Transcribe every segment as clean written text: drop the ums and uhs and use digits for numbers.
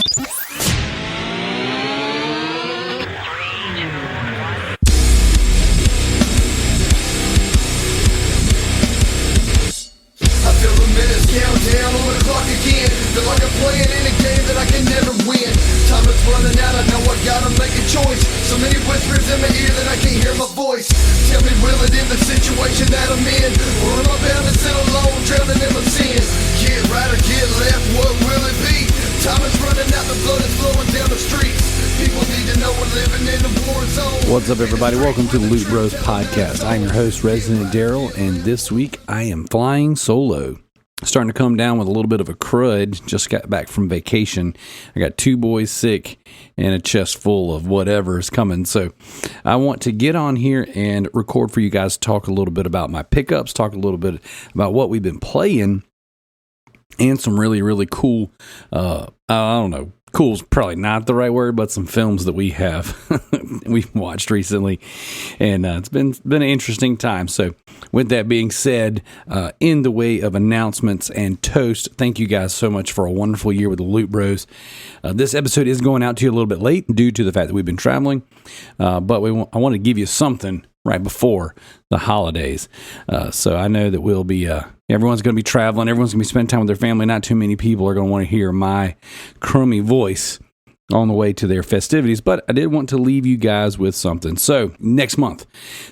Countdown on the clock again. Feel like I'm playing in a game that I can never win. Time is running out, I know I gotta make a choice. So many whispers in my ear that I can't hear my voice. Tell me, will it end the situation that I'm in? Or am I bound to sit alone, drowning in my sin? Get right or get left, what will it be? Time is running out, the blood is flowing down the streets. People need to know we're living in a war zone. What's up, everybody? Welcome to the Loot Bros Podcast. I'm your host, Resident Darrell, and this week I am flying solo. Starting to come down with a little bit of a crud. Just got back from vacation. I got 2 boys sick and a chest full of whatever is coming. So I want to get on here and record for you guys, talk a little bit about my pickups, talk a little bit about what we've been playing, and some really, really cool, I don't know, cool is probably not the right word, but some films that we've watched recently, and it's been an interesting time. So with that being said, in the way of announcements and toast, thank you guys so much for a wonderful year with the Loot Bros. This episode is going out to you a little bit late due to the fact that we've been traveling, but I want to give you something right before the holidays. So I know that we'll be, everyone's going to be traveling. Everyone's going to be spending time with their family. Not too many people are going to want to hear my crummy voice on the way to their festivities, but I did want to leave you guys with something. So next month,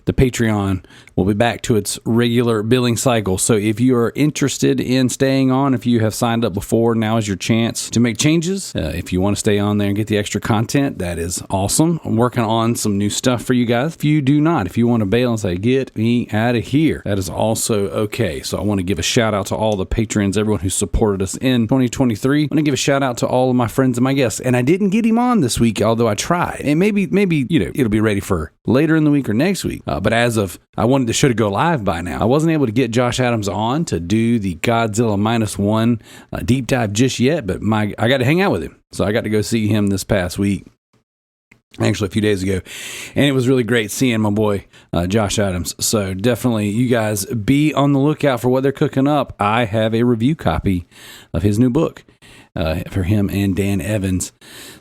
the Patreon will be back to its regular billing cycle. So if you are interested in staying on, if you have signed up before, now is your chance to make changes. If you want to stay on there and get the extra content, that is awesome. I'm working on some new stuff for you guys. If you do not, if you want to bail and say, get me out of here, that is also okay. So I want to give a shout out to all the patrons, everyone who supported us in 2023. I want to give a shout out to all of my friends and my guests. And I didn't get him on this week, although I tried. And maybe it'll be ready for later in the week or next week. But as of, I wanted the show to go live by now. I wasn't able to get Josh Adams on to do the Godzilla -1 deep dive just yet, but I got to hang out with him. So I got to go see him this past week, actually a few days ago, and it was really great seeing my boy Josh Adams. So definitely, you guys be on the lookout for what they're cooking up. I have a review copy of his new book for him and Dan Evans.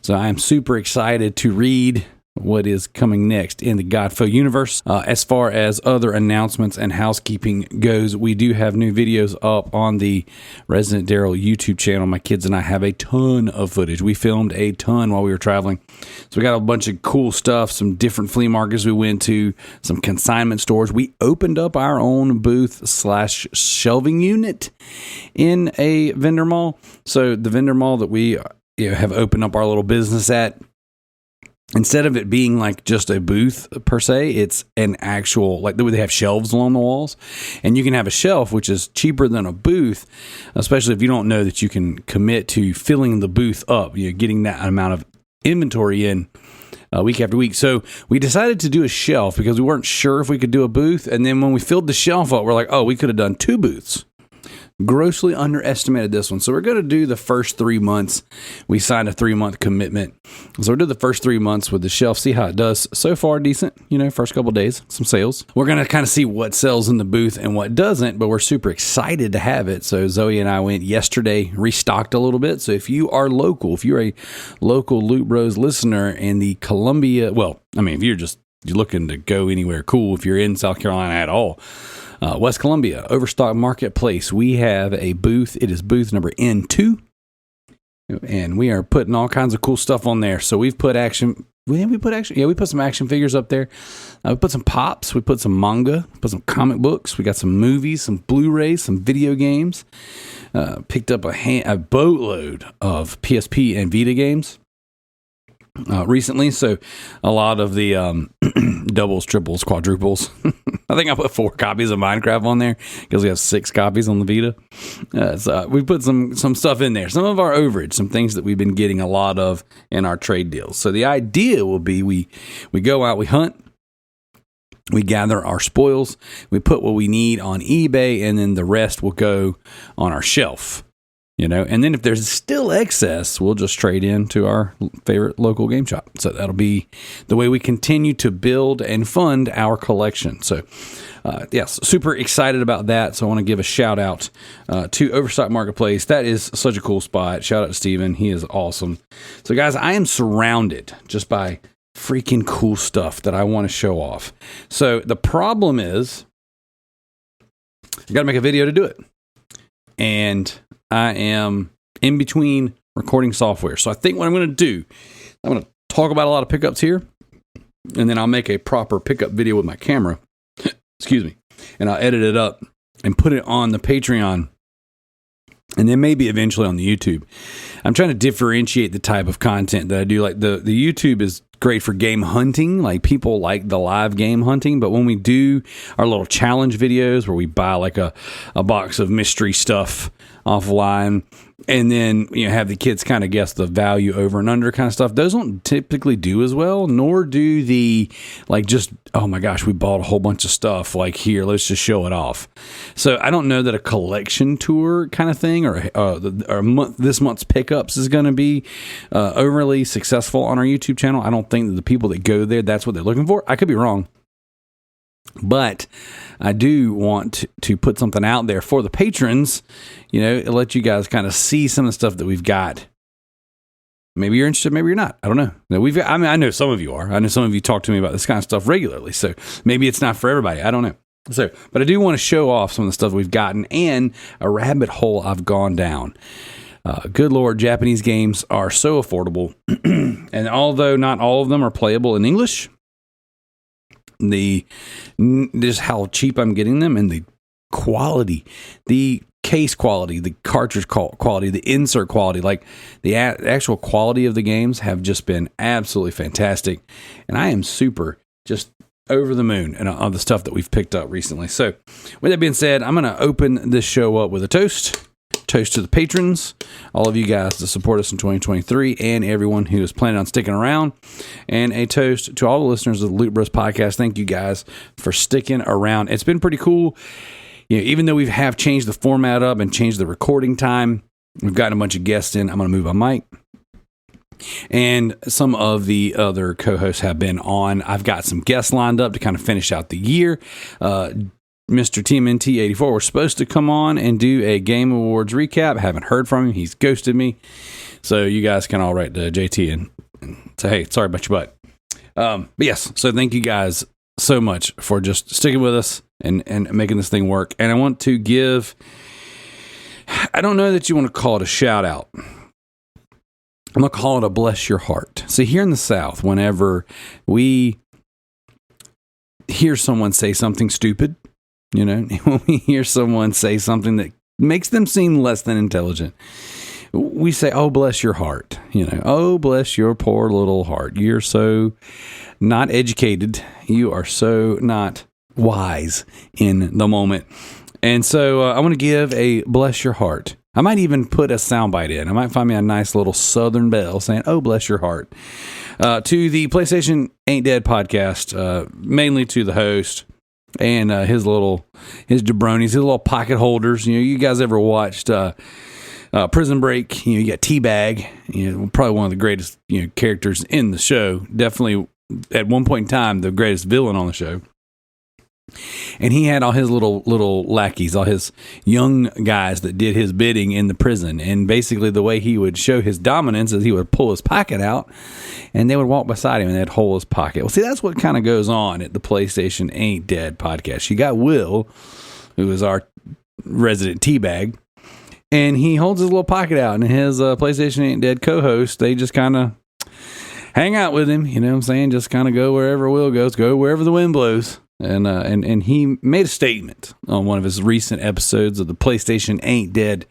So I'm super excited to read what is coming next in the Godfo universe. As far as other announcements and housekeeping goes, we do have new videos up on the Resident Darrell YouTube channel. My kids and I have a ton of footage. We filmed a ton while we were traveling. So we got a bunch of cool stuff, some different flea markets we went to, some consignment stores. We opened up our own booth/shelving unit in a vendor mall. So the vendor mall that we have opened up our little business at, instead of it being like just a booth per se, it's an actual, like they have shelves along the walls, and you can have a shelf, which is cheaper than a booth, especially if you don't know that you can commit to filling the booth up, getting that amount of inventory in week after week. So we decided to do a shelf because we weren't sure if we could do a booth. And then when we filled the shelf up, we're like, oh, we could have done 2 booths. Grossly underestimated this one. So we're going to do the first 3 months. We signed a 3-month commitment. So we'll do the first 3 months with the shelf, see how it does. So far, decent, first couple of days, some sales. We're going to kind of see what sells in the booth and what doesn't, but we're super excited to have it. So Zoe and I went yesterday, restocked a little bit. So if you are local, if you're a local Loot Bros listener in the Columbia, if you're looking to go anywhere cool, if you're in South Carolina at all, West Columbia, Overstock Marketplace, we have a booth. It is booth number N2, and we are putting all kinds of cool stuff on there. So we've put action. We put some action figures up there. We put some pops. We put some manga. We put some comic books. We got some movies, some Blu-rays, some video games. Picked up a boatload of PSP and Vita games recently. So a lot of the doubles, triples, quadruples. I think I put 4 copies of Minecraft on there because we have 6 copies on the Vita. So we put some stuff in there. Some of our overage, some things that we've been getting a lot of in our trade deals. So the idea will be we go out, we hunt, we gather our spoils, we put what we need on eBay, and then the rest will go on our shelf. And then if there's still excess, we'll just trade into our favorite local game shop. So that'll be the way we continue to build and fund our collection. So, yes, super excited about that. So I want to give a shout out to Overstock Marketplace. That is such a cool spot. Shout out to Steven. He is awesome. So guys, I am surrounded just by freaking cool stuff that I want to show off. So the problem is I got to make a video to do it. And I am in between recording software. So I think what I'm going to do, I'm going to talk about a lot of pickups here, and then I'll make a proper pickup video with my camera. Excuse me. And I'll edit it up and put it on the Patreon, and then maybe eventually on the YouTube. I'm trying to differentiate the type of content that I do. Like the YouTube is great for game hunting. Like people like the live game hunting, but when we do our little challenge videos where we buy like a box of mystery stuff offline and then have the kids kind of guess the value over and under kind of stuff, those don't typically do as well, nor do the just, oh my gosh, we bought a whole bunch of stuff, like here, let's just show it off. So I don't know that a collection tour kind of thing or this month's pickups is going to be overly successful on our YouTube channel. I don't think that the people that go there, that's what they're looking for. I could be wrong. But I do want to put something out there for the patrons, let you guys kind of see some of the stuff that we've got. Maybe you're interested, maybe you're not. I don't know. I know some of you are. I know some of you talk to me about this kind of stuff regularly. So maybe it's not for everybody. I don't know. So, but I do want to show off some of the stuff we've gotten and a rabbit hole I've gone down. Good Lord, Japanese games are so affordable. And although not all of them are playable in English, just how cheap I'm getting them and the quality, the case quality, the cartridge quality, the insert quality, like the actual quality of the games have just been absolutely fantastic. And I am super just over the moon and on the stuff that we've picked up recently. So with that being said, I'm going to open this show up with a toast. Toast to the patrons, all of you guys that support us in 2023, and everyone who is planning on sticking around. And a toast to all the listeners of the Loot Bros podcast. Thank you guys for sticking around. It's been pretty cool. Even though we have changed the format up and changed the recording time, we've gotten a bunch of guests in. I'm going to move my mic. And some of the other co-hosts have been on. I've got some guests lined up to kind of finish out the year. Mr. TMNT84 was supposed to come on and do a Game Awards recap. Haven't heard from him. He's ghosted me. So you guys can all write to JT and say, hey, sorry about your butt. But yes, so thank you guys so much for just sticking with us and making this thing work. And I want to give, I don't know that you want to call it a shout out. I'm going to call it a bless your heart. See, here in the South, whenever we hear someone say something stupid, when we hear someone say something that makes them seem less than intelligent, we say, oh, bless your heart. Oh, bless your poor little heart. You're so not educated. You are so not wise in the moment. And so I want to give a bless your heart. I might even put a soundbite in. I might find me a nice little Southern belle saying, oh, bless your heart. To the PlayStation Ain't Dead podcast, mainly to the host and his jabronis, his little pocket holders. You guys ever watched Prison Break? You got T-Bag, probably one of the greatest characters in the show. Definitely at one point in time the greatest villain on the show. And he had all his little lackeys, all his young guys that did his bidding in the prison. And basically the way he would show his dominance is he would pull his pocket out and they would walk beside him and they'd hold his pocket. Well, see, that's what kind of goes on at the PlayStation Ain't Dead podcast. You got Will, who is our resident teabag, and he holds his little pocket out, and his PlayStation Ain't Dead co-host, they just kind of hang out with him. You know what I'm saying? Just kind of go wherever Will goes, go wherever the wind blows. And he made a statement on one of his recent episodes of the PlayStation Ain't Dead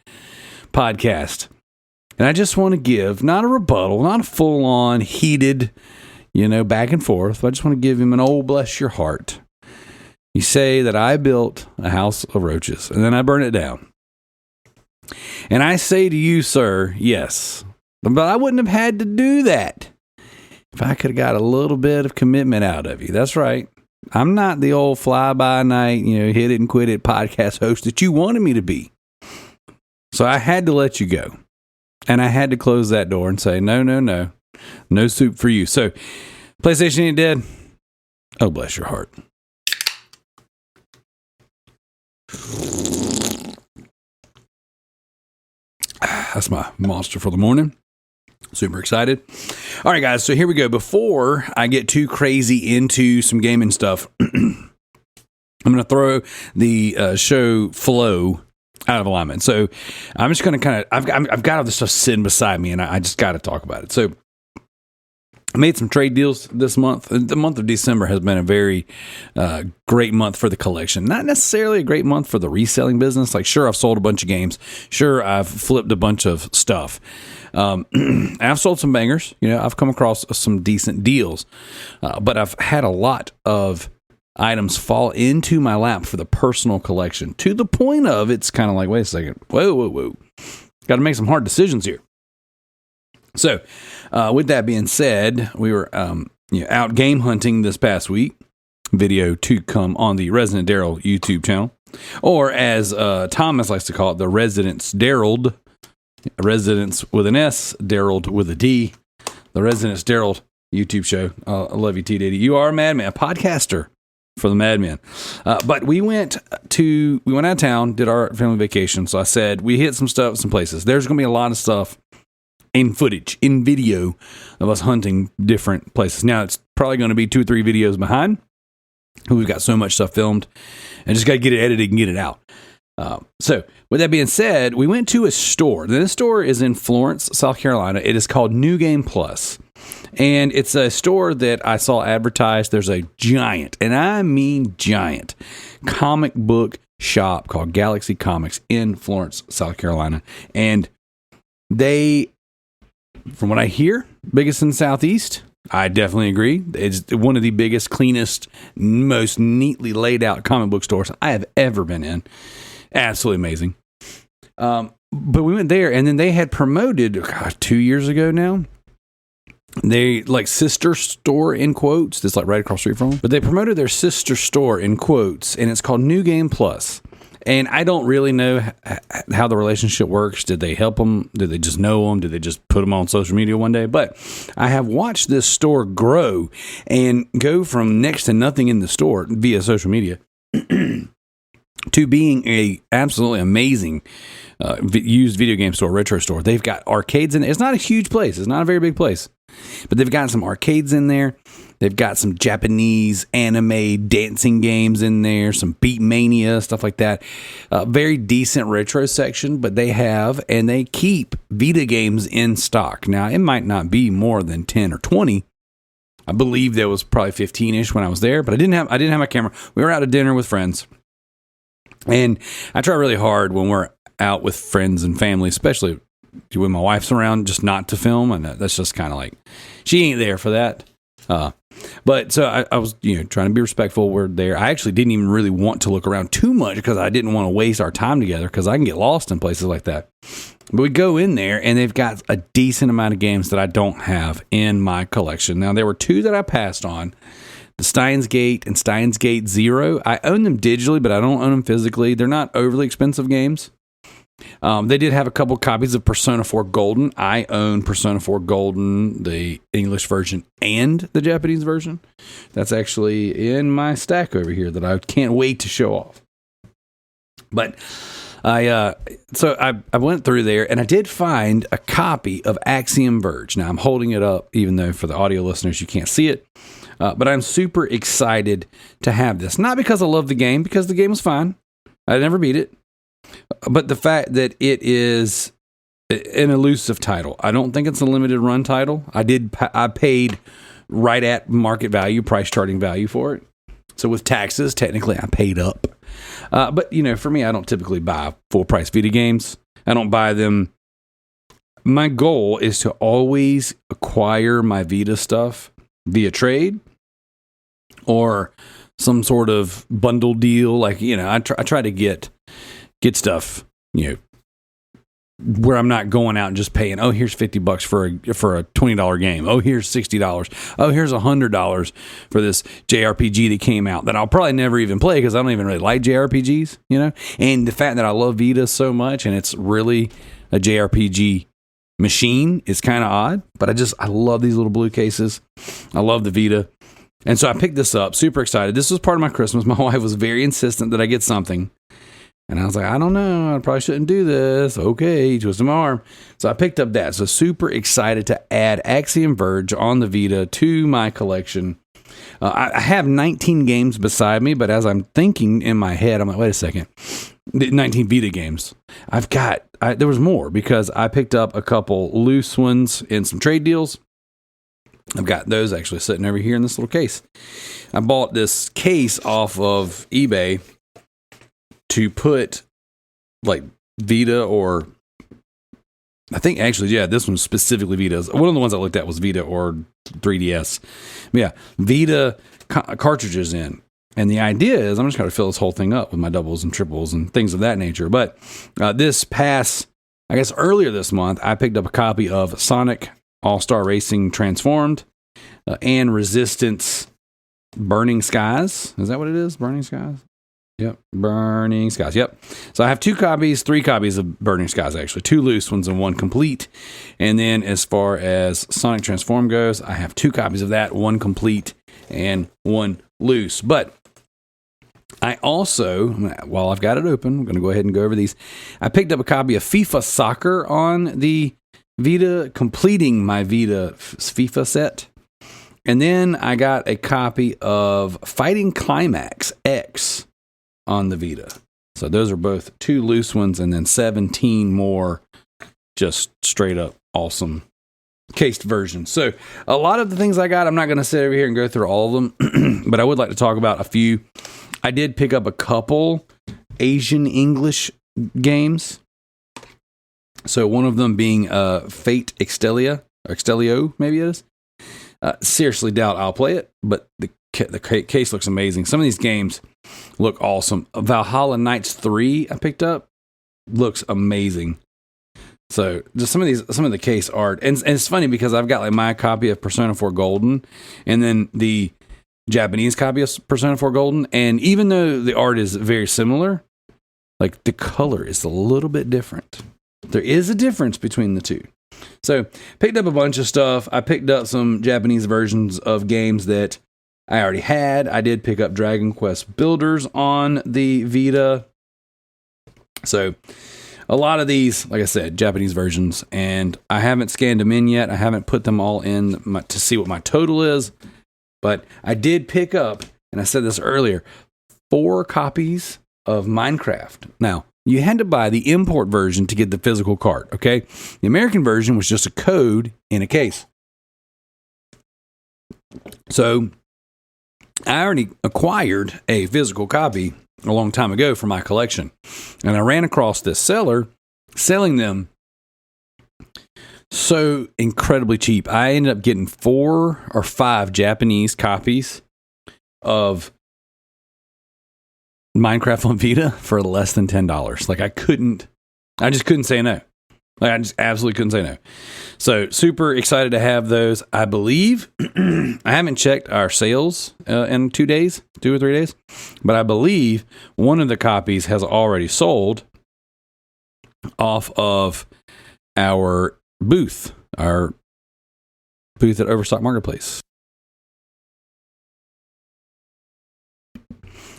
podcast. And I just want to give, not a rebuttal, not a full-on heated, back and forth. But I just want to give him an old bless your heart. You say that I built a house of roaches, and then I burn it down. And I say to you, sir, yes, but I wouldn't have had to do that if I could have got a little bit of commitment out of you. That's right. I'm not the old fly-by-night, hit it and quit it podcast host that you wanted me to be. So I had to let you go. And I had to close that door and say, no soup for you. So PlayStation ain't dead. Oh, bless your heart. That's my monster for the morning. Super excited. All right, guys. So here we go. Before I get too crazy into some gaming stuff, I'm going to throw the show flow out of alignment. So I'm just going to kind of, I've got all this stuff sitting beside me, and I just got to talk about it. So I made some trade deals this month. The month of December has been a very great month for the collection. Not necessarily a great month for the reselling business. Like, sure, I've sold a bunch of games. Sure, I've flipped a bunch of stuff. I've sold some bangers. I've come across some decent deals. But I've had a lot of items fall into my lap for the personal collection, to the point of it's kind of like, wait a second. Whoa. Got to make some hard decisions here. So, with that being said, we were out game hunting this past week. Video to come on the Resident Darrell YouTube channel, or as Thomas likes to call it, the Residence Darrell. Residence with an S, Darrell with a D. The Residence Darrell YouTube show. I love you, T. Diddy. You are a madman, a podcaster for the madmen. But we went out of town, did our family vacation. So I said we hit some stuff, some places. There's going to be a lot of stuff in footage, in video of us hunting different places. Now, it's probably going to be 2 or 3 videos behind. We've got so much stuff filmed and just got to get it edited and get it out. So, with that being said, we went to a store. This store is in Florence, South Carolina. It is called New Game Plus. And it's a store that I saw advertised. There's a giant, and I mean giant, comic book shop called Galaxy Comics in Florence, South Carolina. And they, from what I hear, biggest in the Southeast. I definitely agree. It's one of the biggest, cleanest, most neatly laid out comic book stores I have ever been in. Absolutely amazing. But we went there, and then they had promoted 2 years ago now. They like sister store in quotes. That's like right across the street from them. But they promoted their sister store in quotes, and it's called New Game Plus. And I don't really know how the relationship works. Did they help them? Did they just know them? Did they just put them on social media one day? But I have watched this store grow and go from next to nothing in the store via social media to being a absolutely amazing used video game store, retro store. They've got arcades in there. It's not a huge place. It's not a very big place. But they've got some arcades in there. They've got some Japanese anime dancing games in there, some Beat Mania, stuff like that. Very decent retro section, but they keep Vita games in stock. Now, it might not be more than 10 or 20. I believe there was probably 15-ish when I was there, but I didn't have my camera. We were out to dinner with friends. And I try really hard when we're out with friends and family, especially when my wife's around, just not to film. And that's just kind of like, she ain't there for that. But so I was, trying to be respectful. We're there. I actually didn't even really want to look around too much because I didn't want to waste our time together because I can get lost in places like that. But we go in there and they've got a decent amount of games that I don't have in my collection. Now, there were 2 that I passed on. The Steins Gate and Steins Gate Zero. I own them digitally, but I don't own them physically. They're not overly expensive games. They did have a couple copies of Persona 4 Golden. I own Persona 4 Golden, the English version and the Japanese version. That's actually in my stack over here that I can't wait to show off. But I went through there and I did find a copy of Axiom Verge. Now I'm holding it up, even though for the audio listeners you can't see it. But I'm super excited to have this. Not because I love the game, because the game was fine. I never beat it. But the fact that it is an elusive title. I don't think it's a limited run title. I paid right at market value, price charting value for it. So with taxes, technically I paid up. But, for me, I don't typically buy full price Vita games. I don't buy them. My goal is to always acquire my Vita stuff via trade or some sort of bundle deal. Like, I try to get stuff, where I'm not going out and just paying, oh, here's $50 for a $20 game. Oh, here's $60. Oh, here's $100 for this JRPG that came out that I'll probably never even play because I don't even really like JRPGs, you know? And the fact that I love Vita so much and it's really a JRPG machine is kind of odd, but I love these little blue cases. I love the Vita. And so I picked this up, super excited. This was part of my Christmas. My wife was very insistent that I get something. And I was like, I don't know, I probably shouldn't do this. Okay, twisted my arm. So I picked up that. So super excited to add Axiom Verge on the Vita to my collection. I have 19 games beside me, but as I'm thinking in my head, I'm like, wait a second. 19 Vita games. There was more because I picked up a couple loose ones in some trade deals. I've got those actually sitting over here in this little case. I bought this case off of eBay to put like Vita, or I think actually, yeah, this one specifically Vita. One of the ones I looked at was Vita or 3DS. But yeah, Vita cartridges in. And the idea is I'm just going to fill this whole thing up with my doubles and triples and things of that nature. But earlier this month, I picked up a copy of Sonic All-Star Racing Transformed and Resistance Burning Skies. Is that what it is? Burning Skies? Yep. Burning Skies. Yep. So I have three copies of Burning Skies, actually. 2 loose ones and 1 complete. And then as far as Sonic Transform goes, I have 2 copies of that, 1 complete and 1 loose. But I also, while I've got it open, I'm going to go ahead and go over these. I picked up a copy of FIFA Soccer on the Vita, completing my Vita FIFA set. And then I got a copy of Fighting Climax X on the Vita. So those are both 2 loose ones and then 17 more just straight up awesome cased versions. So a lot of the things I got, I'm not going to sit over here and go through all of them, but I would like to talk about a few. I did pick up a couple Asian English games. So one of them being Fate Extelio, maybe it is. Seriously doubt I'll play it, but the case looks amazing. Some of these games look awesome. Valhalla Knights 3 I picked up looks amazing. So just some of the case art, and it's funny because I've got like my copy of Persona 4 Golden, and then the Japanese copy of Persona 4 Golden, and even though the art is very similar, like the color is a little bit different. There is a difference between the two. So picked up a bunch of stuff. I picked up some Japanese versions of games that I already had. I did pick up Dragon Quest Builders on the Vita. So a lot of these, like I said, Japanese versions, and I haven't scanned them in yet. I haven't put them all in to see what my total is. But I did pick up, and I said this earlier, 4 copies of Minecraft. Now, you had to buy the import version to get the physical card, okay? The American version was just a code in a case. So I already acquired a physical copy a long time ago for my collection. And I ran across this seller selling them so incredibly cheap. I ended up getting 4 or 5 Japanese copies of Minecraft on Vita for less than $10. Like I just couldn't say no. Like I just absolutely couldn't say no. So super excited to have those. I believe, I haven't checked our sales in 2 or 3 days, but I believe one of the copies has already sold off of our booth at Overstock Marketplace.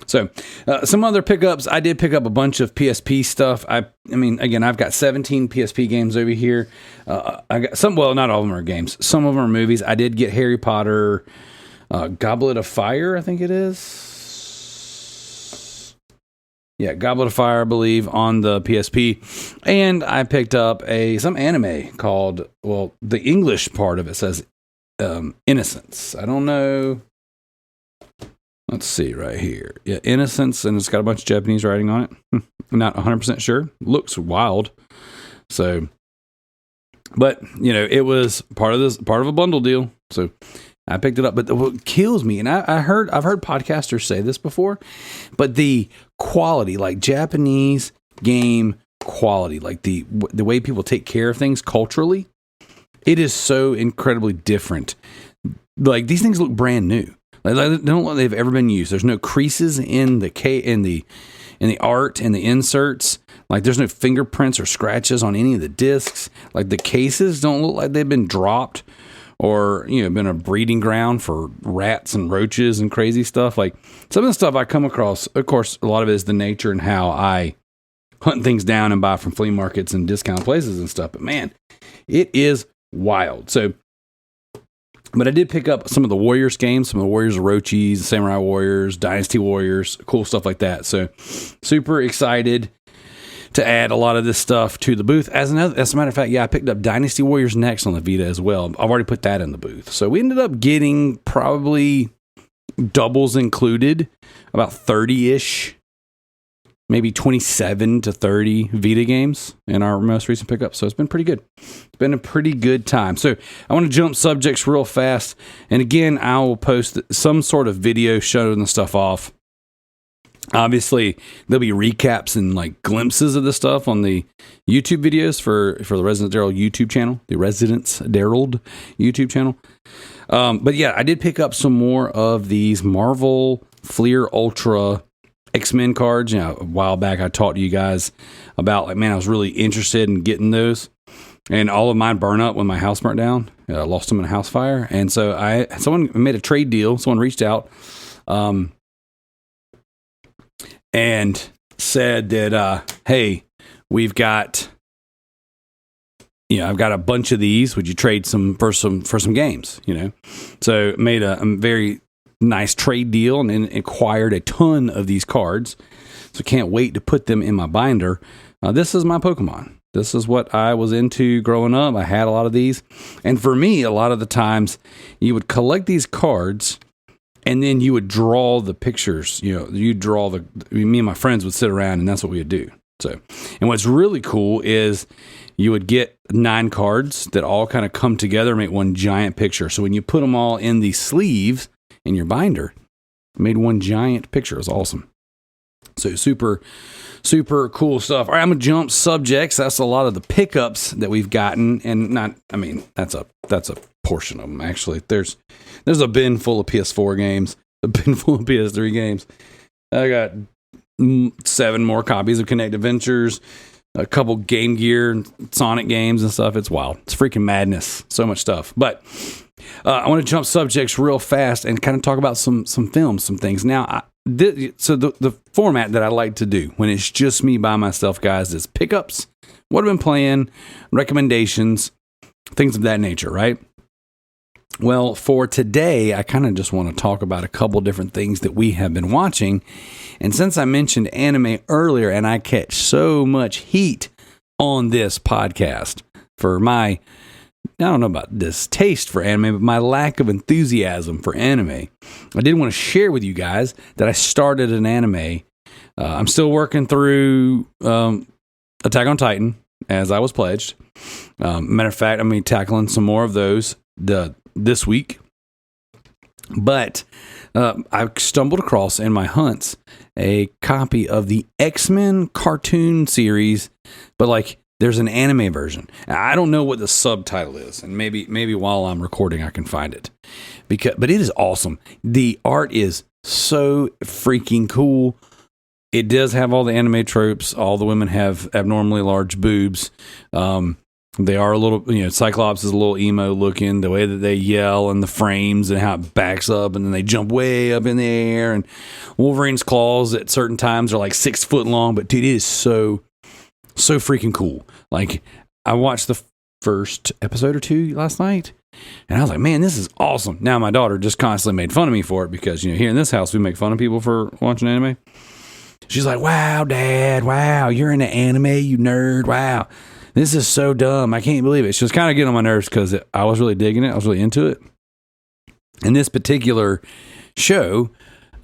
So some other pickups. I did pick up a bunch of PSP stuff. I mean, again, I've got 17 PSP games over here. I got some. Well, not all of them are games. Some of them are movies. I did get Harry Potter, Goblet of Fire. I think it is. Yeah, Goblet of Fire, I believe, on the PSP. And I picked up some anime called. Well, the English part of it says Innocence. I don't know. Let's see right here. Yeah, Innocence, and it's got a bunch of Japanese writing on it. I'm not 100% sure. Looks wild. So, but it was part of a bundle deal. So I picked it up. But what kills me, and I've heard podcasters say this before, but the quality, like Japanese game quality, like the way people take care of things culturally, it is so incredibly different. Like these things look brand new. Like, they don't look like they've ever been used. There's no creases in the art and the inserts. Like there's no fingerprints or scratches on any of the discs. Like the cases don't look like they've been dropped or, been a breeding ground for rats and roaches and crazy stuff. Like some of the stuff I come across, of course, a lot of it is the nature and how I hunt things down and buy from flea markets and discount places and stuff. But man, it is wild. But I did pick up some of the Warriors games, some of the Warriors Orochis, Samurai Warriors, Dynasty Warriors, cool stuff like that. So super excited to add a lot of this stuff to the booth. As a matter of fact, I picked up Dynasty Warriors next on the Vita as well. I've already put that in the booth. So we ended up getting probably doubles included, about 30-ish, maybe 27 to 30 Vita games in our most recent pickup. So it's been pretty good. It's been a pretty good time. So I want to jump subjects real fast. And again, I will post some sort of video showing the stuff off. Obviously, there'll be recaps and like glimpses of the stuff on the YouTube videos for the Resident Darrell YouTube channel, the Residence Darrell YouTube channel. But yeah, I did pick up some more of these Marvel Fleer Ultra X-Men cards. A while back I talked to you guys about, like, man, I was really interested in getting those, and all of mine burned up when my house burnt down. I lost them in a house fire, and so someone made a trade deal. Someone reached out, and said that, hey, we've got, I've got a bunch of these. Would you trade some for some games? So made a very nice trade deal and then acquired a ton of these cards. So can't wait to put them in my binder. This is my Pokemon. This is what I was into growing up. I had a lot of these. And for me, a lot of the times you would collect these cards and then you would draw the pictures. Me and my friends would sit around and that's what we would do. So, and what's really cool is you would get 9 cards that all kind of come together and make one giant picture. So when you put them all in the sleeves in your binder, it made one giant picture. It was awesome. So super, super cool stuff. All right, I'm going to jump subjects. That's a lot of the pickups that we've gotten. And that's a portion of them, actually. There's a bin full of PS4 games, a bin full of PS3 games. I got 7 more copies of Kinect Adventures, a couple Game Gear and Sonic games and stuff. It's wild. It's freaking madness. So much stuff. But I want to jump subjects real fast and kind of talk about some films, some things. Now, the format that I like to do when it's just me by myself, guys, is pickups, what I've been playing, recommendations, things of that nature, right? Well, for today, I kind of just want to talk about a couple different things that we have been watching. And since I mentioned anime earlier, and I catch so much heat on this podcast for my, I don't know about distaste for anime, but my lack of enthusiasm for anime, I did want to share with you guys that I started an anime. I'm still working through Attack on Titan, as I was pledged. Matter of fact, I'm going to be tackling some more of those this week. But I stumbled across in my hunts a copy of the X-Men cartoon series, but like there's an anime version. I don't know what the subtitle is, and maybe while I'm recording I can find it. But it is awesome. The art is so freaking cool. It does have all the anime tropes. All the women have abnormally large boobs. They are a little, Cyclops is a little emo looking, the way that they yell and the frames and how it backs up and then they jump way up in the air. And Wolverine's claws at certain times are like 6 foot long, but dude, it is so freaking cool. Like, I watched the first episode or 2 last night and I was like, man, this is awesome. Now my daughter just constantly made fun of me for it because, here in this house, we make fun of people for watching anime. She's like, wow, Dad, wow, you're into anime, you nerd, wow. This is so dumb. I can't believe it. She was kind of getting on my nerves because I was really digging it. I was really into it. And this particular show,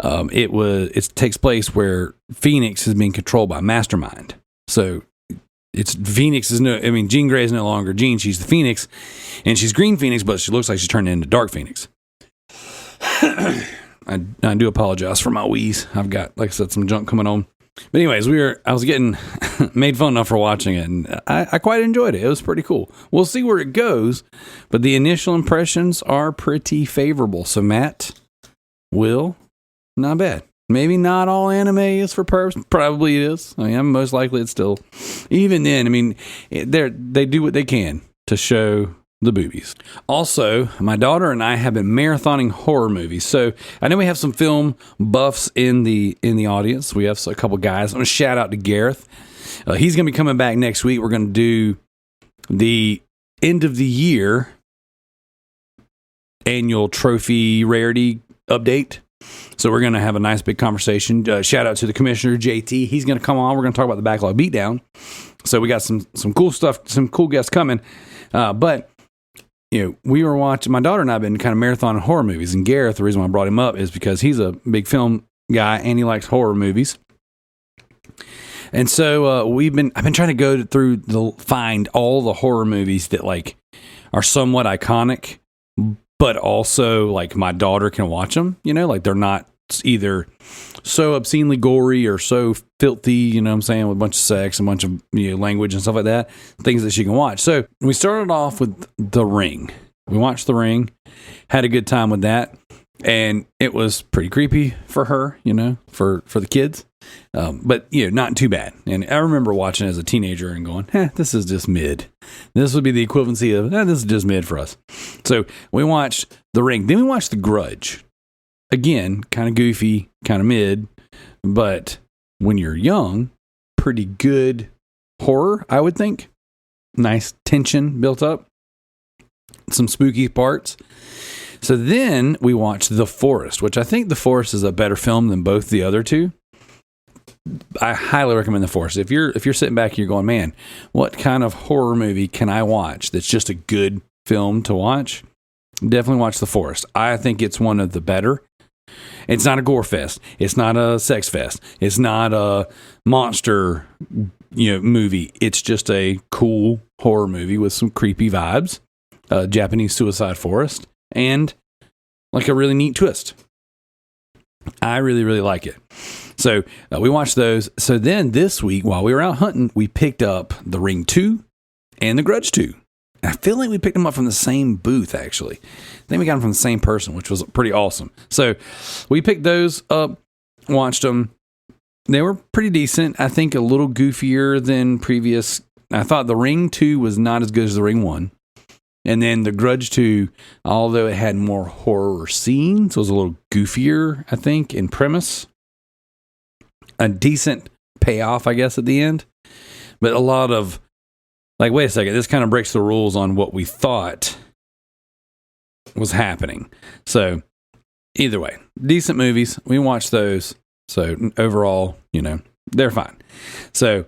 it takes place where Phoenix is being controlled by Mastermind. So Jean Grey is no longer Jean. She's the Phoenix, and she's Green Phoenix, but she looks like she's turned into Dark Phoenix. I do apologize for my wheeze. I've got, like I said, some junk coming on. But anyways, I was getting made fun of for watching it, and I quite enjoyed it. It was pretty cool. We'll see where it goes, but the initial impressions are pretty favorable. So Matt, Will, not bad. Maybe not all anime is for pervs. Probably it is. I mean, most likely it's still. Even then, I mean, they do what they can to show the boobies. Also, my daughter and I have been marathoning horror movies. So I know we have some film buffs in the audience. We have a couple guys. I'm going to shout out to Gareth. He's going to be coming back next week. We're going to do the end of the year annual trophy rarity update. So we're going to have a nice big conversation. Shout out to the commissioner, JT. He's going to come on. We're going to talk about the backlog beatdown. So we got some cool stuff, some cool guests coming. But we were watching, my daughter and I have been kind of marathoning horror movies. And Gareth, the reason why I brought him up is because he's a big film guy and he likes horror movies. And so I've been trying to go through find all the horror movies that like are somewhat iconic, but also like my daughter can watch them, like they're not either so obscenely gory or so filthy, you know what I'm saying, with a bunch of sex, a bunch of language and stuff like that, things that she can watch. So we started off with The Ring. We watched The Ring, had a good time with that, and it was pretty creepy for her, for the kids, but not too bad. And I remember watching it as a teenager and going, this is just mid. This would be the equivalency of, this is just mid for us. So we watched The Ring. Then we watched The Grudge. Again, kind of goofy, kind of mid, but when you're young, pretty good horror, I would think. Nice tension built up. Some spooky parts. So then we watched The Forest, which I think The Forest is a better film than both the other two. I highly recommend The Forest. If you're sitting back and you're going, man, what kind of horror movie can I watch that's just a good film to watch? Definitely watch The Forest. I think it's one of the better. It's not a gore fest. It's not a sex fest. It's not a monster, movie. It's just a cool horror movie with some creepy vibes, Japanese suicide forest, and like a really neat twist. I really, really like it. So we watched those. So then this week, while we were out hunting, we picked up The Ring 2 and The Grudge 2. I feel like we picked them up from the same booth, actually. I think we got them from the same person, which was pretty awesome. So we picked those up, watched them. They were pretty decent. I think a little goofier than previous. I thought The Ring 2 was not as good as The Ring 1. And then The Grudge 2, although it had more horror scenes, was a little goofier, I think, in premise. A decent payoff, I guess, at the end. But a lot of, like, wait a second, this kind of breaks the rules on what we thought was happening. So, either way, decent movies. We watched those. So, overall, they're fine. So,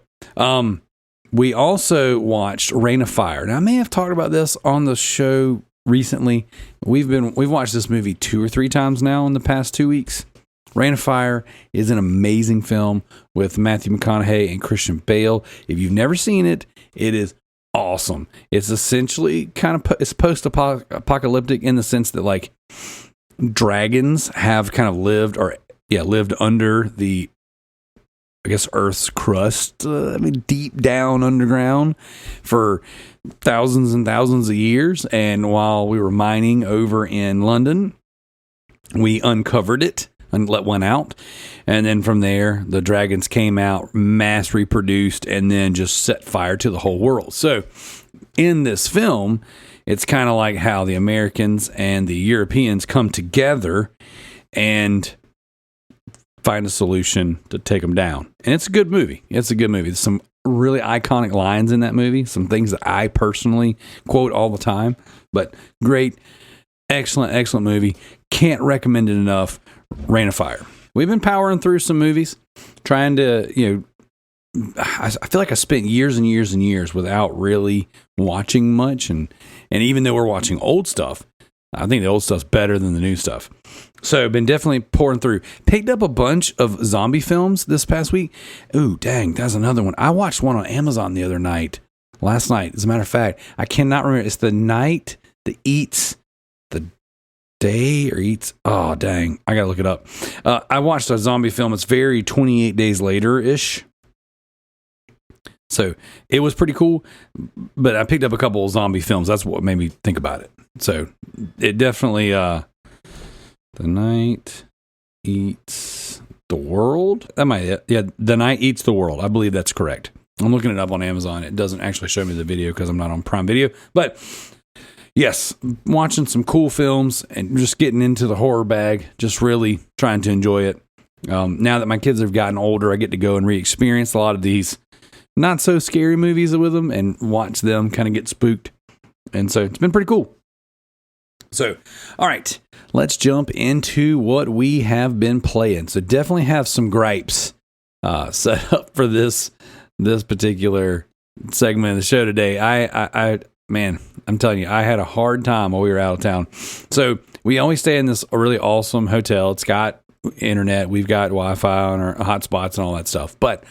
we also watched Rain of Fire. Now, I may have talked about this on the show recently. We've watched this movie 2 or 3 times now in the past 2 weeks. Rain of Fire is an amazing film with Matthew McConaughey and Christian Bale. If you've never seen it, it is awesome. It's essentially it's post-apocalyptic in the sense that like dragons have kind of lived under the, I guess, Earth's crust, deep down underground for thousands and thousands of years. And while we were mining over in London, we uncovered it and let one out. And then from there, the dragons came out, mass reproduced, and then just set fire to the whole world. So in this film, it's kind of like how the Americans and the Europeans come together and find a solution to take them down. And it's a good movie. There's some really iconic lines in that movie, some things that I personally quote all the time, but great, excellent movie. Can't recommend it enough. Rain of Fire. We've been powering through some movies, trying to, I feel like I spent years and years and years without really watching much. And even though we're watching old stuff, I think the old stuff's better than the new stuff. So been definitely pouring through. Picked up a bunch of zombie films this past week. Ooh, dang, that's another one. I watched one on Amazon last night. As a matter of fact, I cannot remember. It's The Night That Eats the day or eats. Oh, dang. I got to look it up. I watched a zombie film. It's very 28 Days Later-ish. So it was pretty cool, but I picked up a couple of zombie films. That's what made me think about it. So it definitely, The Night Eats the World. That might, yeah, The Night Eats the World. I believe that's correct. I'm looking it up on Amazon. It doesn't actually show me the video because I'm not on Prime Video, but yes, watching some cool films and just getting into the horror bag, just really trying to enjoy it. Now that my kids have gotten older, I get to go and re-experience a lot of these not so scary movies with them and watch them kind of get spooked. And so it's been pretty cool. So, all right, let's jump into what we have been playing. So definitely have some gripes set up for this particular segment of the show today. Man, I'm telling you, I had a hard time while we were out of town. So we always stay in this really awesome hotel. It's got internet. We've got Wi-Fi on our hotspots and all that stuff. But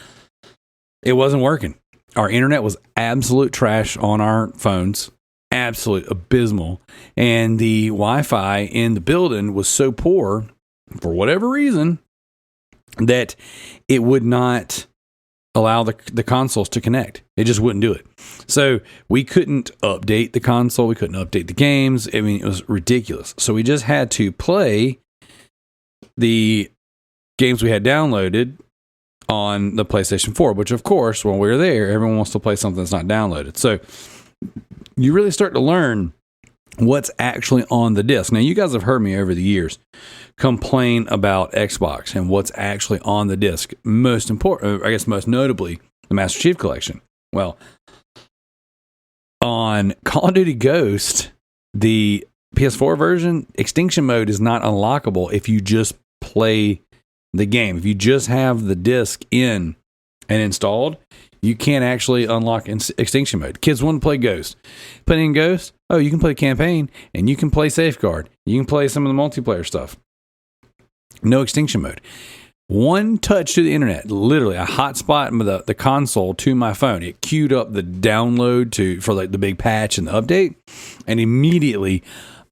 it wasn't working. Our internet was absolute trash on our phones. Absolute abysmal. And the Wi-Fi in the building was so poor, for whatever reason, that it would not allow the consoles to connect. It just wouldn't do it. So we couldn't update the console. We couldn't update the games. I mean, it was ridiculous. So we just had to play the games we had downloaded on the PlayStation 4, which of course, when we were there, everyone wants to play something that's not downloaded. So you really start to learn what's actually on the disc. Now, you guys have heard me over the years complain about Xbox and what's actually on the disc. Most important, I guess most notably, the Master Chief Collection. Well, on Call of Duty Ghost, the PS4 version, Extinction Mode is not unlockable if you just play the game. If you just have the disc in and installed, you can't actually unlock Extinction Mode. Kids want to play Ghost. Put in Ghost, oh, you can play campaign, and you can play Safeguard. You can play some of the multiplayer stuff. No Extinction Mode. One touch to the internet, literally a hotspot the console to my phone. It queued up the download for like the big patch and the update, and immediately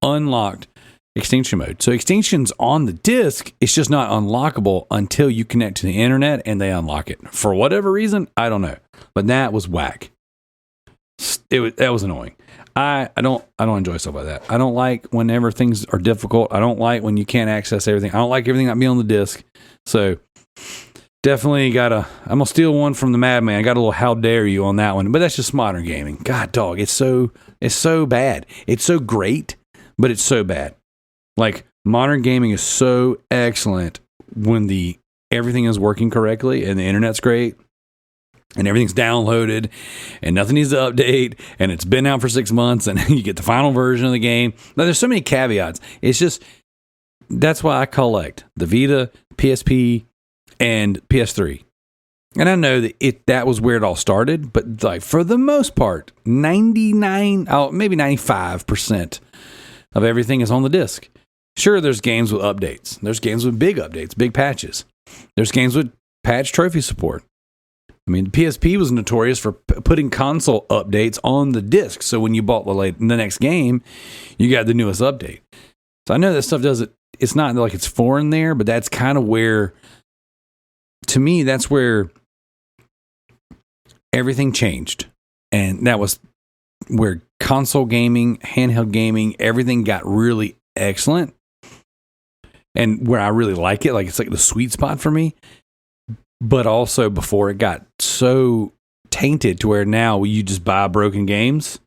unlocked Extinction Mode. So Extinction's on the disc. It's just not unlockable until you connect to the internet and they unlock it. For whatever reason, I don't know. But that was whack. That was annoying. I don't enjoy stuff like that. I don't like whenever things are difficult. I don't like when you can't access everything. I don't like everything not being on the disc. So definitely I'm gonna steal one from the Madman. I got a little how dare you on that one. But that's just modern gaming. God dog, it's so bad. It's so great, but it's so bad. Like, modern gaming is so excellent when everything is working correctly and the internet's great and everything's downloaded and nothing needs to update and it's been out for 6 months and you get the final version of the game. Now, there's so many caveats. It's just, that's why I collect the Vita, PSP, and PS3. And I know that was where it all started, but like for the most part, maybe 95% of everything is on the disc. Sure, there's games with updates. There's games with big updates, big patches. There's games with patch trophy support. I mean, the PSP was notorious for putting console updates on the disc. So when you bought the next game, you got the newest update. So I know that stuff it's not like it's foreign there, but that's kind of where, to me, that's where everything changed. And that was where console gaming, handheld gaming, everything got really excellent. And where I really like it, like it's like the sweet spot for me. But also before it got so tainted to where now you just buy broken games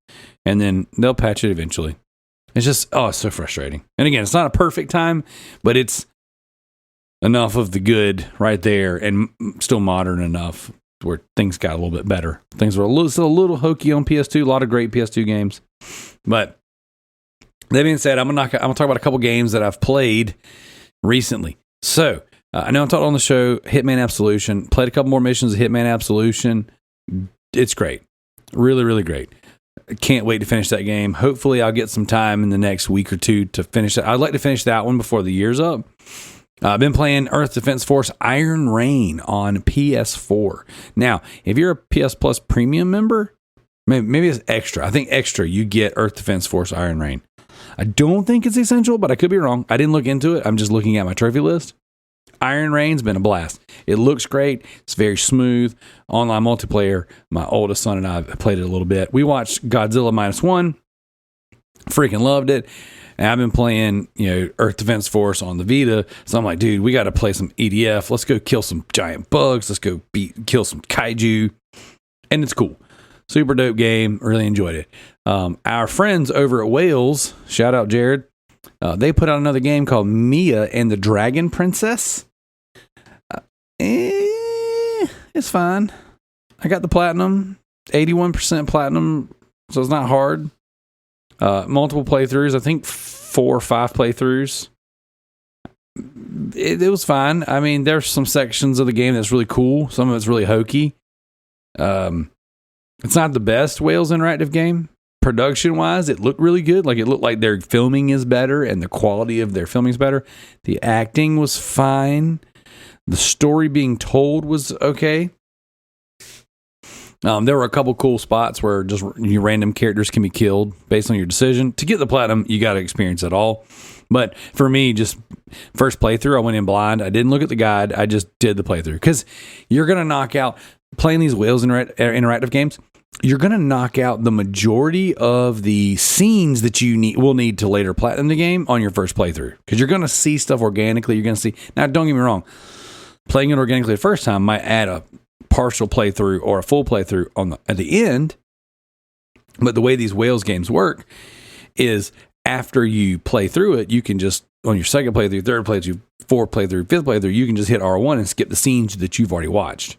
and then they'll patch it eventually. It's just, it's so frustrating. And again, it's not a perfect time, but it's enough of the good right there and still modern enough where things got a little bit better. Things were still a little hokey on PS2, a lot of great PS2 games. But that being said, I'm gonna talk about a couple games that I've played recently. So, I know I talked on the show, Hitman Absolution. Played a couple more missions of Hitman Absolution. It's great. Really, really great. Can't wait to finish that game. Hopefully, I'll get some time in the next week or two to finish it. I'd like to finish that one before the year's up. I've been playing Earth Defense Force Iron Rain on PS4. Now, if you're a PS Plus Premium member, maybe it's extra. I think extra, you get Earth Defense Force Iron Rain. I don't think it's essential, but I could be wrong. I didn't look into it. I'm just looking at my trophy list. Iron Reign's been a blast. It looks great. It's very smooth. Online multiplayer. My oldest son and I played it a little bit. We watched Godzilla -1. Freaking loved it. And I've been playing, Earth Defense Force on the Vita. So I'm like, dude, we got to play some EDF. Let's go kill some giant bugs. Let's go kill some kaiju. And it's cool. Super dope game. Really enjoyed it. Our friends over at Wales, shout out Jared, they put out another game called Mia and the Dragon Princess. It's fine. I got the platinum, 81% platinum, so it's not hard. Multiple playthroughs, I think 4 or 5 playthroughs. It was fine. I mean, there's some sections of the game that's really cool. Some of it's really hokey. It's not the best Wales interactive game. Production-wise, it looked really good. Like, it looked like their filming is better and the quality of their filming is better. The acting was fine. The story being told was okay. There were a couple cool spots where just your random characters can be killed based on your decision. To get the platinum, you got to experience it all. But for me, just first playthrough, I went in blind. I didn't look at the guide. I just did the playthrough. Because you're going to knock out, playing these Wales interactive games, you're going to knock out the majority of the scenes that you will need to later platinum the game on your first playthrough. Because you're going to see stuff organically. You're going to see... Now, don't get me wrong. Playing it organically the first time might add a partial playthrough or a full playthrough at the end. But the way these Wales games work is after you play through it, you can just, on your second playthrough, third playthrough, fourth playthrough, fifth playthrough, you can just hit R1 and skip the scenes that you've already watched.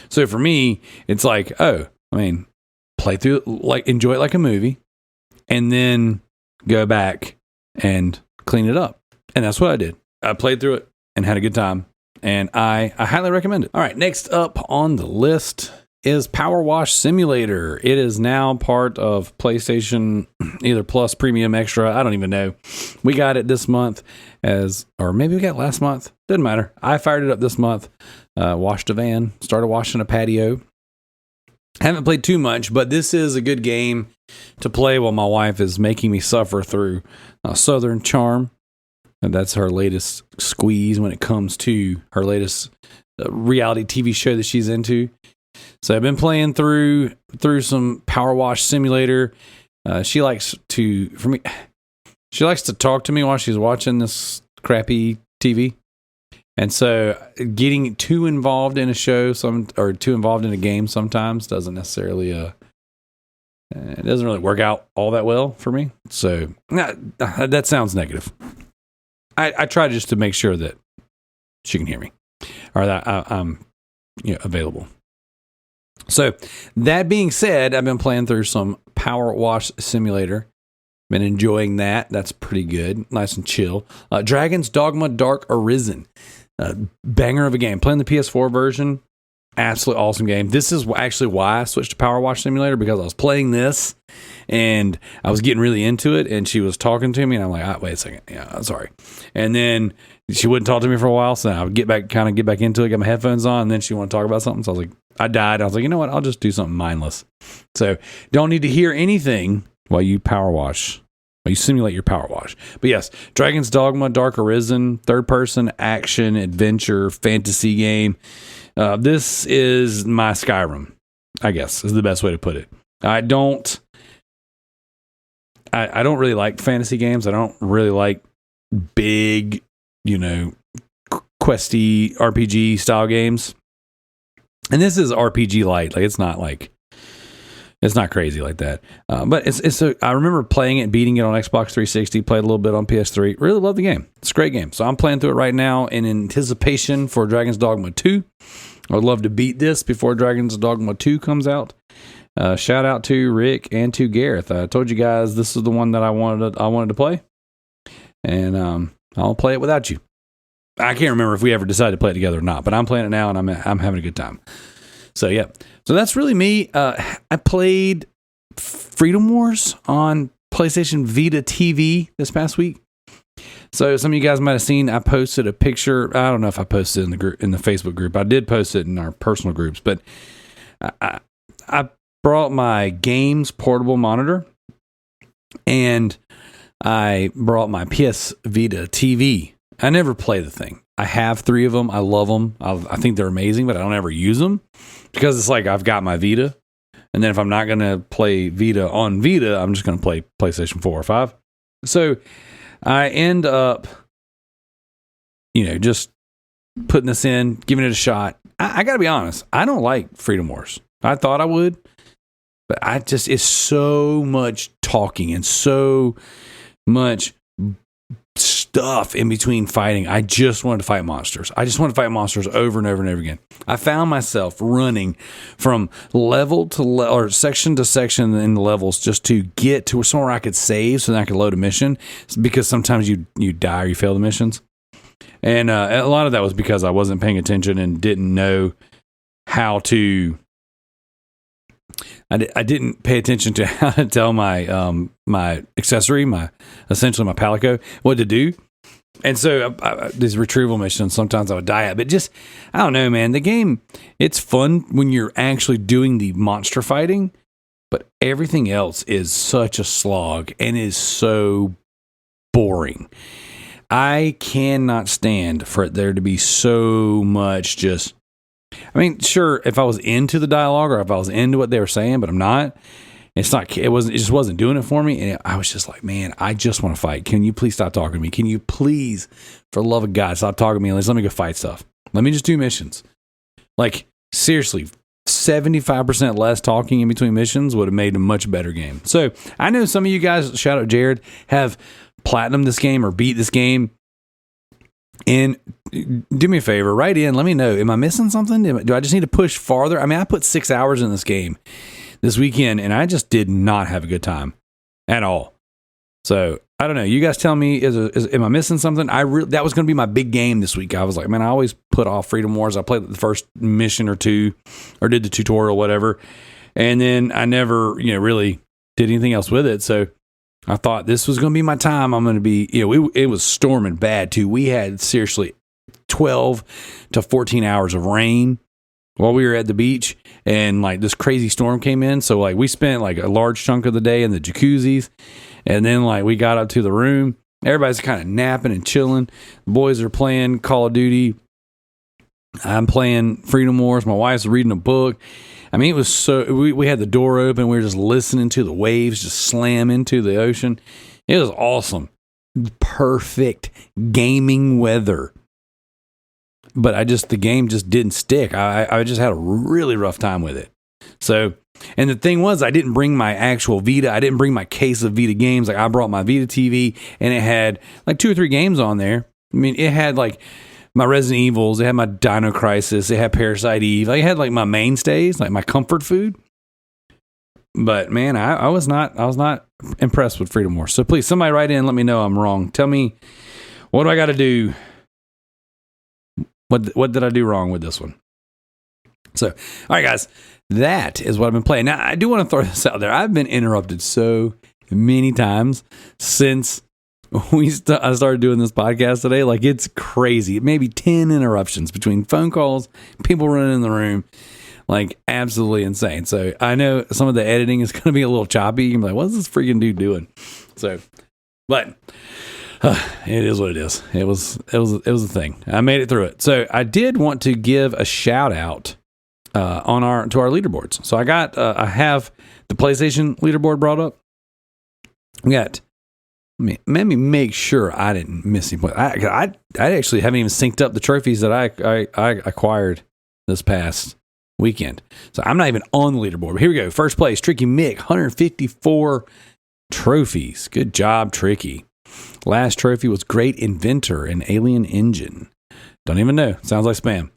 So for me, it's like, play through, like, enjoy it like a movie, and then go back and clean it up. And that's what I did. I played through it and had a good time. And I highly recommend it. All right, next up on the list is Power Wash Simulator. It is now part of PlayStation, either Plus, Premium, Extra. I don't even know. We got it this month or maybe we got it last month. Doesn't matter. I fired it up this month. Washed a van, started washing a patio. Haven't played too much, but this is a good game to play while my wife is making me suffer through Southern Charm. And that's her latest squeeze when it comes to her latest reality TV show that she's into. So I've been playing through some Power Wash Simulator. She likes to talk to me while she's watching this crappy TV. And so getting too involved in a show or too involved in a game sometimes doesn't necessarily it doesn't really work out all that well for me. So that sounds negative. I try just to make sure that she can hear me or that I'm available. So that being said, I've been playing through some Power Wash Simulator. Been enjoying that. That's pretty good. Nice and chill. Dragon's Dogma Dark Arisen. Banger of a game. Playing the PS4 version. Absolutely awesome game. This is actually why I switched to Power Wash Simulator, because I was playing this and I was getting really into it, and she was talking to me and I'm like, wait a second. Yeah, I'm sorry. And then she wouldn't talk to me for a while, so I would get back into it, get my headphones on, and then she wanted to talk about something. So I was like, I died. I was like, you know what? I'll just do something mindless. So don't need to hear anything while you simulate your power wash. But yes, Dragon's Dogma Dark Arisen, third person action adventure fantasy game. This is my Skyrim, I guess, is the best way to put it. I don't really like fantasy games. I don't really like big, questy RPG style games. And this is RPG light. Like, it's not crazy like that. But I remember playing it, beating it on Xbox 360, played a little bit on PS3. Really love the game. It's a great game. So I'm playing through it right now in anticipation for Dragon's Dogma 2. I would love to beat this before Dragon's Dogma 2 comes out. Shout out to Rick and to Gareth. I told you guys this is the one that I wanted to play. And I'll play it without you. I can't remember if we ever decided to play it together or not, but I'm playing it now and I'm having a good time. So yeah. So that's really me. I played Freedom Wars on PlayStation Vita TV this past week. So some of you guys might have seen, I posted a picture. I don't know if I posted it in the Facebook group. I did post it in our personal groups, but I brought my games portable monitor, and I brought my PS Vita TV. I never play the thing. I have 3 of them. I love them. I think they're amazing, but I don't ever use them because it's like I've got my Vita. And then if I'm not going to play Vita on Vita, I'm just going to play PlayStation 4 or 5. So I end up, just putting this in, giving it a shot. I got to be honest. I don't like Freedom Wars. I thought I would, but it's so much talking and so much stuff in between fighting. I just wanted to fight monsters. I just wanted to fight monsters over and over and over again. I found myself running from level to level or section to section in the levels just to get to somewhere I could save so that I could load a mission, because sometimes you die or you fail the missions. And a lot of that was because I wasn't paying attention and didn't know how to. I didn't pay attention to how to tell my my accessory, essentially my Palico, what to do. And so these retrieval missions, sometimes I would die at. But just, I don't know, man. The game, it's fun when you're actually doing the monster fighting. But everything else is such a slog and is so boring. I cannot stand for it there to be so much just... I mean, sure, if I was into the dialogue or if I was into what they were saying, but I'm not. It just wasn't doing it for me. And I was just like, man, I just want to fight. Can you please stop talking to me? Can you please, for the love of God, stop talking to me and let me go fight stuff. Let me just do missions. Like, seriously, 75% less talking in between missions would have made a much better game. So I know some of you guys, shout out Jared, have platinumed this game or beat this game. And do me a favor, write in, let me know. Am I missing something? Do I just need to push farther? I mean, I put 6 hours in this game this weekend, and I just did not have a good time at all. So, I don't know. You guys tell me, am I missing something? That was going to be my big game this week. I was like, man, I always put off Freedom Wars. I played the first mission or two, or did the tutorial, whatever. And then I never, really did anything else with it. So, I thought this was going to be my time. I'm going to be, it was storming bad too. We had seriously 12 to 14 hours of rain while we were at the beach, and like this crazy storm came in. So like we spent like a large chunk of the day in the jacuzzis, and then like we got up to the room. Everybody's kind of napping and chilling. The boys are playing Call of Duty. I'm playing Freedom Wars. My wife's reading a book. I mean, it was so, we had the door open. We were just listening to the waves just slam into the ocean. It was awesome. Perfect gaming weather. But the game just didn't stick. I just had a really rough time with it. So, and the thing was, I didn't bring my actual Vita. I didn't bring my case of Vita games. Like, I brought my Vita TV, and it had like 2 or 3 games on there. I mean, it had like my Resident Evils, it had my Dino Crisis, it had Parasite Eve. Like, it had like my mainstays, like my comfort food. But man, I was not impressed with Freedom Wars. So please, somebody write in, let me know I'm wrong. Tell me, what do I got to do? What did I do wrong with this one? So, all right, guys, that is what I've been playing. Now, I do want to throw this out there. I've been interrupted so many times since I started doing this podcast today. Like, it's crazy. Maybe 10 interruptions between phone calls, people running in the room. Like, absolutely insane. So I know some of the editing is going to be a little choppy. You're like, what's this freaking dude doing? So, but it is what it is. It was a thing. I made it through it. So I did want to give a shout out to our leaderboards. So I have the PlayStation leaderboard brought up. We got. Let me make sure I didn't miss any points. I actually haven't even synced up the trophies that I acquired this past weekend. So I'm not even on the leaderboard. But here we go. First place, Tricky Mick, 154 trophies. Good job, Tricky. Last trophy was Great Inventor, an Alien Engine. Don't even know. Sounds like spam.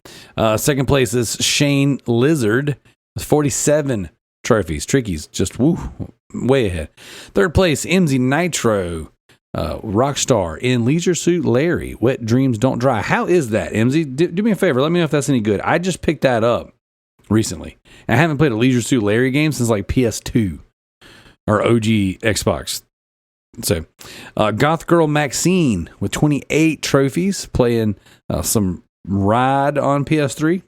Second place is Shane Lizard with 47 trophies. Tricky's just way ahead. Third place, MZ Nitro, Rockstar in Leisure Suit Larry. Wet Dreams Don't Dry. How is that, MZ? Do me a favor. Let me know if that's any good. I just picked that up recently. I haven't played a Leisure Suit Larry game since like PS2 or OG Xbox. So, Goth Girl Maxine with 28 trophies, playing some Ride on PS3.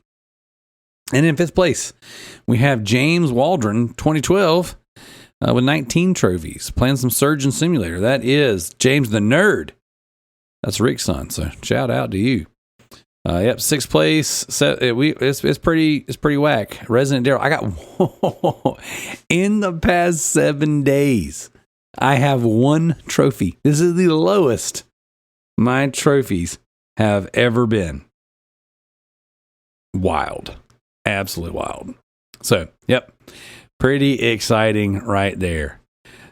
And in fifth place, we have James Waldron, 2012, with 19 trophies, playing some Surgeon Simulator. That is James the Nerd. That's Rick's son, so shout out to you. Yep, 6th place. It's pretty whack. Resident Darrell. I got in the past 7 days. I have 1 trophy. This is the lowest my trophies have ever been. Wild, absolute wild. So, yep, pretty exciting right there.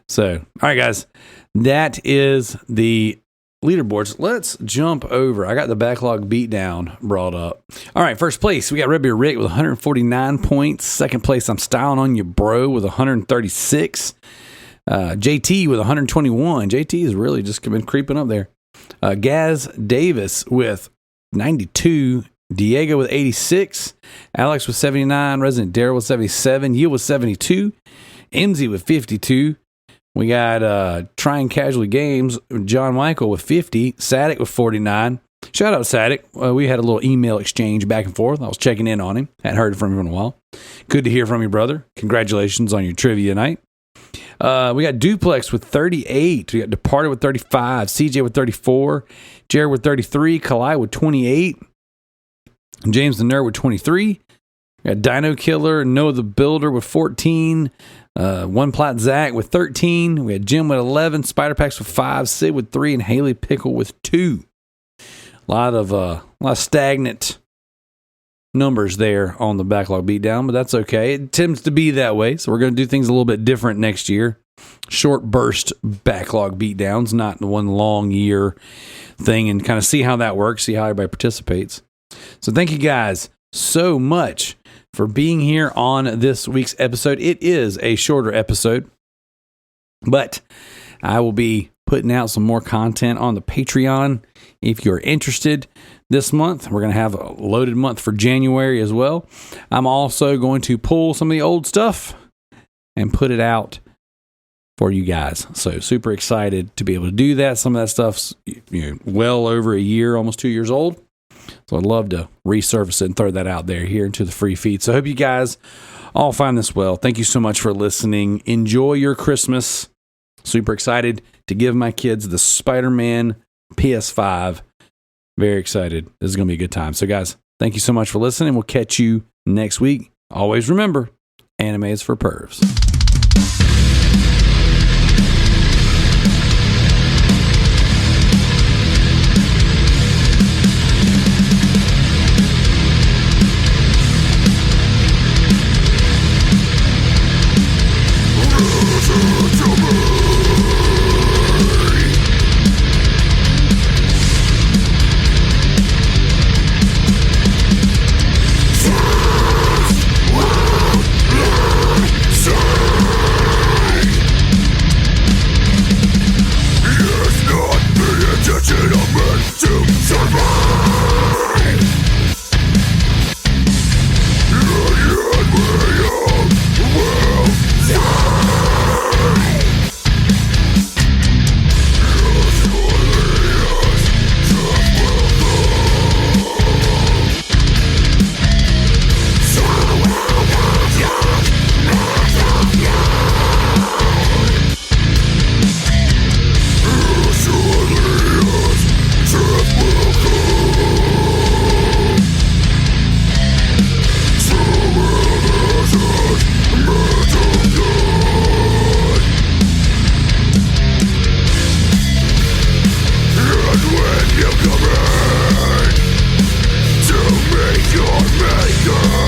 So, all right, guys, that is the leaderboards. Let's jump over. I got the backlog beatdown brought up. All right, first place, we got Red Beer Rick with 149 points. Second place, I'm styling on you, bro, with 136. JT with 121. JT has really just been creeping up there. Gaz Davis with 92. Diego with 86. Alex with 79. Resident Darrell with 77. You with 72. MZ with 52. We got Trying Casually Games, John Michael with 50, Sadik with 49. Shout out Sadik. We had a little email exchange back and forth. I was checking in on him. Hadn't heard from him in a while. Good to hear from you, brother. Congratulations on your trivia night. We got Duplex with 38. We got Departed with 35. CJ with 34. Jared with 33. Kalai with 28. James the Nerd with 23. We got Dino Killer, Noah the Builder with 14. One Plat Zach with 13. We had Jim with 11. Spider Packs with 5. Sid with 3. And Haley Pickle with 2. A lot of stagnant numbers there on the backlog beatdown, but that's okay. It tends to be that way, so we're going to do things a little bit different next year. Short burst backlog beatdowns, not the one long year thing, and kind of see how that works, see how everybody participates. So thank you guys so much for being here on this week's episode. It is a shorter episode, but I will be putting out some more content on the Patreon if you're interested. This month, we're going to have a loaded month for January as well. I'm also going to pull some of the old stuff and put it out for you guys. So super excited to be able to do that. Some of that stuff's well over a year, almost 2 years old. So I'd love to resurface it and throw that out there here into the free feed. So I hope you guys all find this well. Thank you so much for listening. Enjoy your Christmas. Super excited to give my kids the Spider-Man PS5. Very excited. This is going to be a good time. So guys, thank you so much for listening. We'll catch you next week. Always remember, anime is for pervs. Your maker